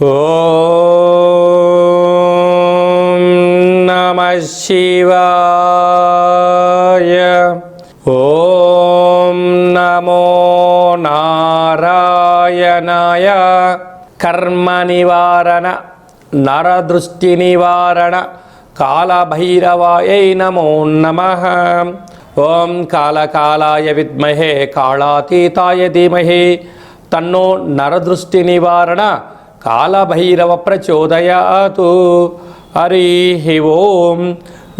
ఓం నమః శివాయ. ఓం నమో నారాయణాయ. కర్మ నివారణ నరదృష్టి నివారణ కాళభైరవాయై నమో నమః. ఓం కాళకాళాయ విద్మహే కాళాతీతాయ ధీమహి తన్నో నరదృష్టి నివారణ కాళభైరవ ప్రచోదయాతు. హరి ఓం.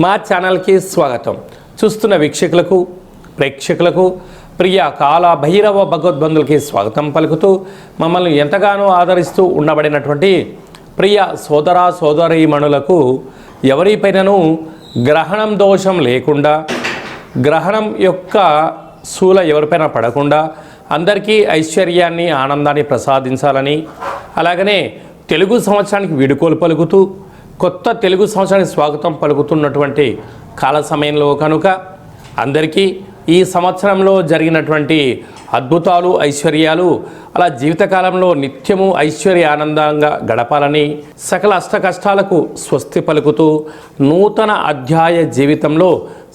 మా ఛానల్కి స్వాగతం. చూస్తున్న వీక్షకులకు ప్రేక్షకులకు ప్రియ కాళభైరవ భగవద్బంధులకి స్వాగతం పలుకుతూ మమ్మల్ని ఎంతగానో ఆదరిస్తూ ఉండబడినటువంటి ప్రియ సోదర సోదరీమణులకు ఎవరిపైనను గ్రహణం దోషం లేకుండా, గ్రహణం యొక్క శూల ఎవరిపైన పడకుండా అందరికీ ఐశ్వర్యాన్ని ఆనందాన్ని ప్రసాదించాలని, అలాగనే తెలుగు సంవత్సరానికి వీడుకోలు పలుకుతూ కొత్త తెలుగు సంవత్సరానికి స్వాగతం పలుకుతున్నటువంటి కాల సమయంలో కనుక అందరికీ ఈ సంవత్సరంలో జరిగినటువంటి అద్భుతాలు ఐశ్వర్యాలు అలా జీవితకాలంలో నిత్యము ఐశ్వర్య ఆనందంగా గడపాలని, సకల అష్ట కష్టాలకు స్వస్తి పలుకుతూ నూతన అధ్యాయ జీవితంలో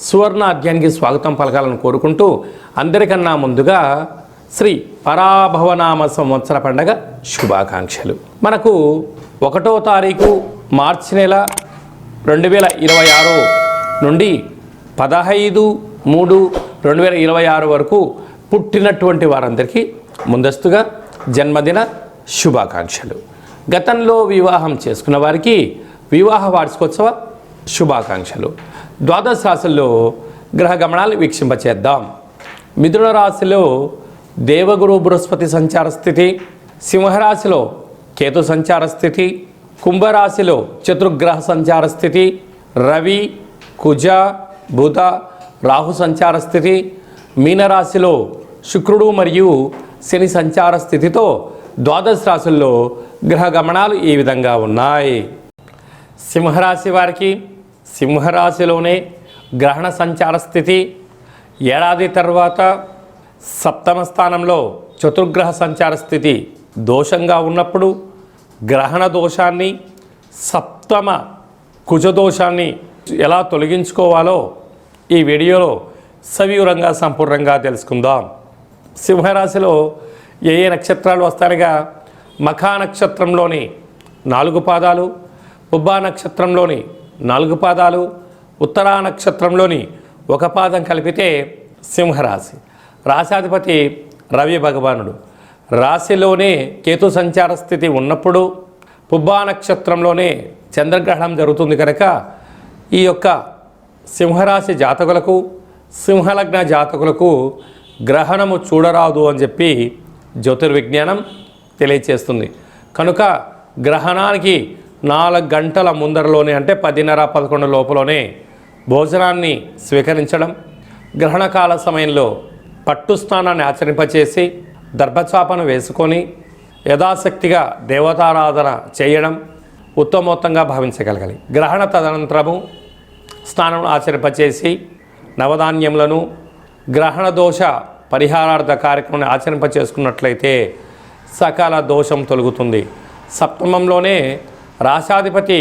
సువర్ణ అధ్యాయానికి స్వాగతం పలకాలని కోరుకుంటూ అందరికన్నా ముందుగా శ్రీ పరాభవనామ సంవత్సర పండగ శుభాకాంక్షలు. మనకు 1వ తారీఖు మార్చి నెల 2026 నుండి 15/3/2026 వరకు పుట్టినటువంటి వారందరికీ ముందస్తుగా జన్మదిన శుభాకాంక్షలు. గతంలో వివాహం చేసుకున్న వారికి వివాహ వార్షికోత్సవ శుభాకాంక్షలు. ద్వాదశ రాశుల్లో గ్రహ గమనాలు వీక్షింపచేద్దాం. మిథున రాశిలో దేవగురు బృహస్పతి సంచార స్థితి, సింహరాశిలో కేతు సంచార స్థితి, కుంభరాశిలో చతుర్గ్రహ సంచార స్థితి, రవి కుజ బుధ రాహు సంచార స్థితి, మీనరాశిలో శుక్రుడు మరియు శని సంచార స్థితితో ద్వాదశ రాశుల్లో గ్రహ గమనాలు ఈ విధంగా ఉన్నాయి. సింహరాశి వారికి సింహరాశిలోనే గ్రహణ సంచార స్థితి, ఏడాది తర్వాత సప్తమ స్థానంలో చతుర్గ్రహ సంచార స్థితి దోషంగా ఉన్నప్పుడు గ్రహణ దోషాన్ని, సప్తమ కుజదోషాన్ని ఎలా తొలగించుకోవాలో ఈ వీడియోలో సవివరంగా సంపూర్ణంగా తెలుసుకుందాం. సింహరాశిలో ఏ ఏ నక్షత్రాలు వస్తాయనగా మఖా నక్షత్రంలోని 4 పాదాలు, పుబ్బా నక్షత్రంలోని 4 పాదాలు, ఉత్తరా నక్షత్రంలోని 1 పాదం కలిపితే సింహరాశి. రాశాధిపతి రవి భగవానుడు. రాశిలోనే కేతు సంచార స్థితి ఉన్నప్పుడు పుబ్బా నక్షత్రంలోనే చంద్రగ్రహణం జరుగుతుంది కనుక ఈ యొక్క సింహరాశి జాతకులకు, సింహలగ్న జాతకులకు గ్రహణము చూడరాదు అని చెప్పి జ్యోతిర్విజ్ఞానం తెలియచేస్తుంది. కనుక గ్రహణానికి 4 గంటల ముందరలోనే అంటే 10:30-11 లోపలనే భోజనాన్ని స్వీకరించడం, గ్రహణకాల సమయంలో పట్టు స్నానాన్ని ఆచరింపచేసి దర్భచాపను వేసుకొని యథాశక్తిగా దేవతారాధన చేయడం ఉత్తమోత్తంగా భావించగలగాలి. గ్రహణ తదనంతరము స్నానం ఆచరింపచేసి నవధాన్యములను గ్రహణ దోష పరిహారార్థ కార్యక్రమాన్ని ఆచరింపచేసుకున్నట్లయితే సకల దోషం తొలగుతుంది. సప్తమంలోనే రాశాధిపతి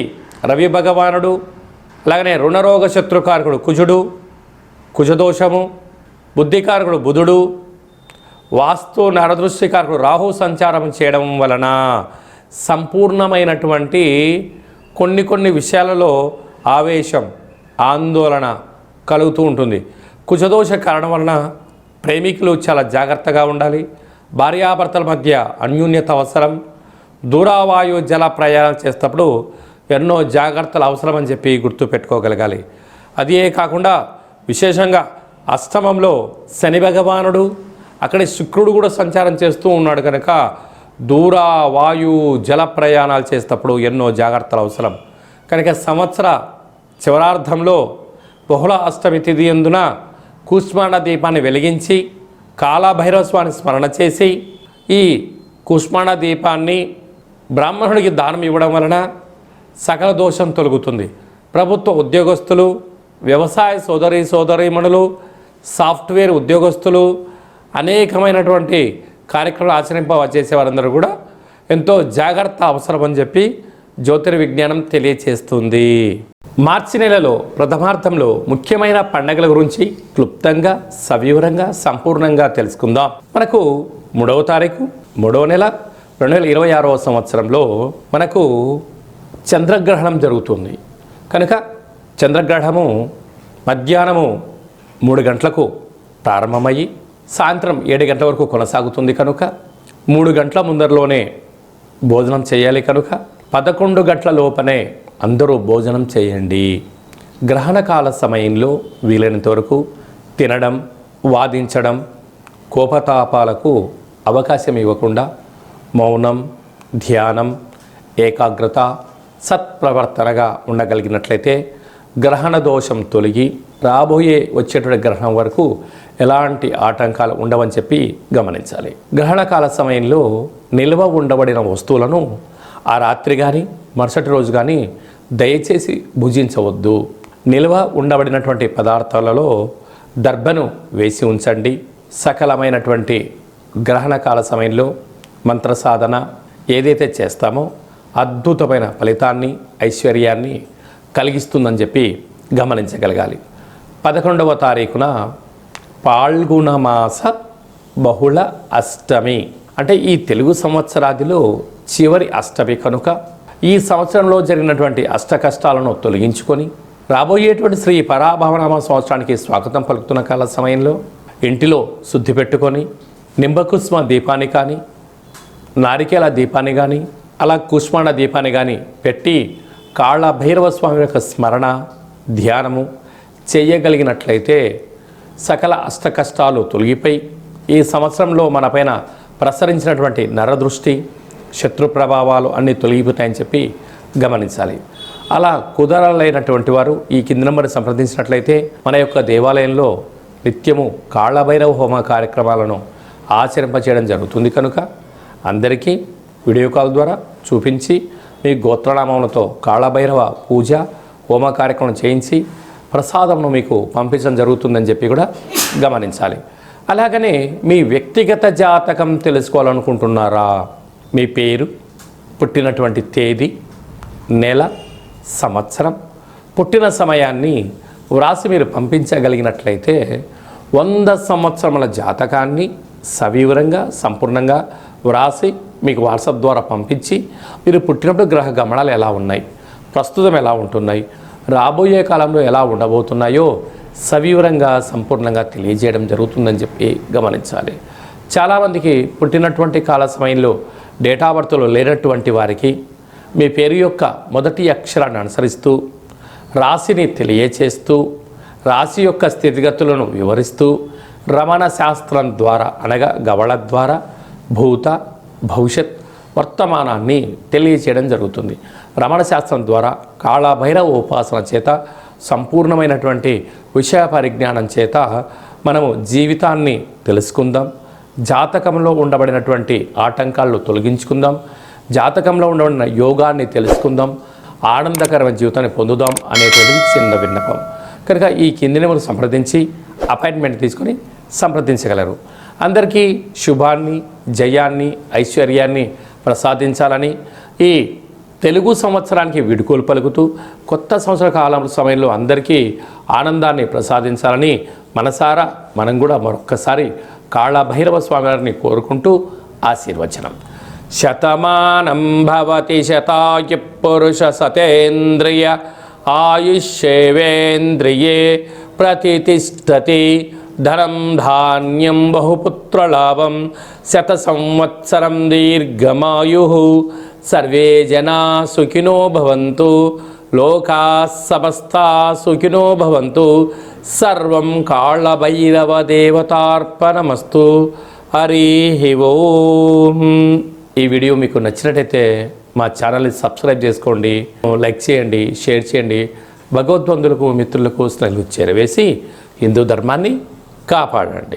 రవి భగవానుడు, అలాగనే రుణరోగ శత్రుకారకుడు కుజుడు, కుజదోషము, బుద్ధికారకుడు బుధుడు, వాస్తు నరదృష్టికారకుడు రాహు సంచారం చేయడం వలన సంపూర్ణమైనటువంటి కొన్ని విషయాలలో ఆవేశం, ఆందోళన కలుగుతూ ఉంటుంది. కుజదోష కారణం వలన ప్రేమికులు చాలా జాగ్రత్తగా ఉండాలి. భార్యాభర్తల మధ్య అన్యోన్యత అవసరం. దూరావాయు జల ప్రయాణం చేసేటప్పుడు ఎన్నో జాగ్రత్తలు అవసరమని చెప్పి గుర్తుపెట్టుకోగలగాలి. అదే కాకుండా విశేషంగా అష్టమంలో శని భగవానుడు, అక్కడి శుక్రుడు కూడా సంచారం చేస్తూ ఉన్నాడు కనుక దూర వాయు జల ప్రయాణాలు చేసేటప్పుడు ఎన్నో జాగ్రత్తలు అవసరం. కనుక సంవత్సర చివరార్థంలో బహుళ అష్టమి తిథి యందున కూష్మాండ దీపాన్ని వెలిగించి కాళభైరవ స్వామి స్మరణ చేసి ఈ కూష్మాండ దీపాన్ని బ్రాహ్మణుడికి దానం ఇవ్వడం వలన సకల దోషం తొలగుతుంది. ప్రభుత్వ ఉద్యోగస్తులు, వ్యవసాయ సోదరీమణులు, సాఫ్ట్వేర్ ఉద్యోగస్తులు అనేకమైనటువంటి కార్యక్రమాలు చేసే వారందరూ కూడా ఎంతో జాగ్రత్త అవసరమని చెప్పి జ్యోతిర్విజ్ఞానం తెలియచేస్తుంది. మార్చి నెలలో ప్రథమార్థంలో ముఖ్యమైన పండగల గురించి క్లుప్తంగా సవివరంగా సంపూర్ణంగా తెలుసుకుందాం. మనకు 3వ తారీఖు 3వ నెల 2026వ సంవత్సరంలో మనకు చంద్రగ్రహణం జరుగుతుంది. కనుక చంద్రగ్రహణము మధ్యాహ్నము 3 గంటలకు ప్రారంభమయ్యి సాయంత్రం 7 గంటల వరకు కొనసాగుతుంది. కనుక 3 గంటల ముందరలోనే భోజనం చేయాలి. కనుక 11 గంటల లోపనే అందరూ భోజనం చేయండి. గ్రహణ కాల సమయంలో వీలైనంత వరకు తినడం, వాదించడం, కోపతాపాలకు అవకాశం ఇవ్వకుండా మౌనం, ధ్యానం, ఏకాగ్రత, సత్ప్రవర్తనగా ఉండగలిగినట్లయితే గ్రహణ దోషం తొలగి రాబోయే వచ్చేటువంటి గ్రహణం వరకు ఎలాంటి ఆటంకాలు ఉండవని చెప్పి గమనించాలి. గ్రహణ కాల సమయంలో నిల్వ ఉండబడిన వస్తువులను ఆ రాత్రి కానీ మరుసటి రోజు కానీ దయచేసి భుజించవద్దు. నిల్వ ఉండబడినటువంటి పదార్థాలలో దర్భను వేసి ఉంచండి. సకలమైనటువంటి గ్రహణ కాల సమయంలో మంత్ర సాధన ఏదైతే చేస్తామో అద్భుతమైన ఫలితాన్ని, ఐశ్వర్యాన్ని కలిగిస్తుందని చెప్పి గమనించగలగాలి. 11వ తారీఖున పాల్గొన మాస బహుళ అష్టమి, అంటే ఈ తెలుగు సంవత్సరాదిలో చివరి అష్టమి కనుక ఈ సంవత్సరంలో జరిగినటువంటి అష్ట కష్టాలను తొలగించుకొని రాబోయేటువంటి శ్రీ పరాభవనామ సంవత్సరానికి స్వాగతం పలుకుతున్న కాల సమయంలో ఇంటిలో శుద్ధి పెట్టుకొని నింబకుస్మ దీపాన్ని కానీ, నారికేల దీపాన్ని కానీ, అలా కుష్మాండ దీపాన్ని కానీ పెట్టి కాళ్ళ భైరవ స్వామి యొక్క స్మరణ, ధ్యానము చేయగలిగినట్లయితే సకల అష్ట కష్టాలు తొలగిపోయి ఈ సంవత్సరంలో మనపైన ప్రసరించినటువంటి నరదృష్టి, శత్రు ప్రభావాలు అన్నీ తొలగిపోతాయని చెప్పి గమనించాలి. అలా కుదరలేనటువంటి వారు ఈ కింది నెంబర్ సంప్రదించినట్లయితే మన యొక్క దేవాలయంలో నిత్యము కాళ్ళభైరవ హోమ కార్యక్రమాలను ఆచరింపచేయడం జరుగుతుంది. కనుక అందరికీ వీడియో కాల్ ద్వారా చూపించి మీ గోత్రనామములతో కాళ్ళభైరవ పూజ హోమ కార్యక్రమం చేయించి ప్రసాదంను మీకు పంపించడం జరుగుతుందని చెప్పి కూడా గమనించాలి. అలాగనే మీ వ్యక్తిగత జాతకం తెలుసుకోవాలనుకుంటున్నారా? మీ పేరు, పుట్టినటువంటి తేదీ, నెల, సంవత్సరం, పుట్టిన సమయాన్ని వ్రాసి మీరు పంపించగలిగినట్లయితే 100 సంవత్సరముల జాతకాన్ని సవివరంగా సంపూర్ణంగా వ్రాసి మీకు వాట్సాప్ ద్వారా పంపించి మీరు పుట్టినప్పుడు గ్రహ గమనాలు ఎలా ఉన్నాయి, ప్రస్తుతం ఎలా ఉంటున్నాయి, రాబోయే కాలంలో ఎలా ఉండబోతున్నాయో సవివరంగా సంపూర్ణంగా తెలియజేయడం జరుగుతుందని చెప్పి గమనించాలి. చాలామందికి పుట్టినటువంటి కాల సమయంలో డేటా బర్త్లో లేనటువంటి వారికి మీ పేరు యొక్క మొదటి అక్షరాన్ని అనుసరిస్తూ రాశిని తెలియచేస్తూ రాశి యొక్క స్థితిగతులను వివరిస్తూ రమణ శాస్త్రం ద్వారా అనగా గవళ ద్వారా భూత, భవిష్యత్, వర్తమానాన్ని తెలియచేయడం జరుగుతుంది. రమణ శాస్త్రం ద్వారా కాళభైరవ ఉపాసన చేత సంపూర్ణమైనటువంటి విషయ పరిజ్ఞానం చేత మనము జీవితాన్ని తెలుసుకుందాం. జాతకంలో ఉండబడినటువంటి ఆటంకాలను తొలగించుకుందాం. జాతకంలో ఉండబడిన యోగాన్ని తెలుసుకుందాం. ఆనందకరమైన జీవితాన్ని పొందుదాం అనేటువంటి చిన్న విన్నపం. కనుక ఈ కింది నెంబర్ సంప్రదించి అపాయింట్మెంట్ తీసుకొని సంప్రదించగలరు. అందరికీ శుభాన్ని, జయాన్ని, ఐశ్వర్యాన్ని ప్రసాదించాలని ఈ తెలుగు సంవత్సరానికి వీడ్కోలు పలుకుతూ కొత్త సంవత్సర కాలం సమయంలో అందరికీ ఆనందాన్ని ప్రసాదించాలని మనసారా మనం కూడా మరొక్కసారి కాళభైరవ స్వామి వారిని కోరుకుంటూ ఆశీర్వచనం. శతమానం భవతి శతాయు పురుష సతేంద్రియ ఆయుష్యేవేంద్రియే ప్రతిష్టతి ధనం ధాన్యం బహుపుత్రలాభం శత సంవత్సరం దీర్ఘమాయు సర్వే జనా సుఖినో భవంతు లోకా సమస్తా సుఖినో భవంతు సర్వం కాళభైరవ దేవతార్పణమస్తు. హరి ఓం. ఈ వీడియో మీకు నచ్చినట్టయితే మా ఛానల్ని సబ్స్క్రైబ్ చేసుకోండి, లైక్ చేయండి, షేర్ చేయండి. భగవద్బంధులకు, మిత్రులకు స్నేహితులకు చేరవేసి హిందూ ధర్మాన్ని కాపాడండి.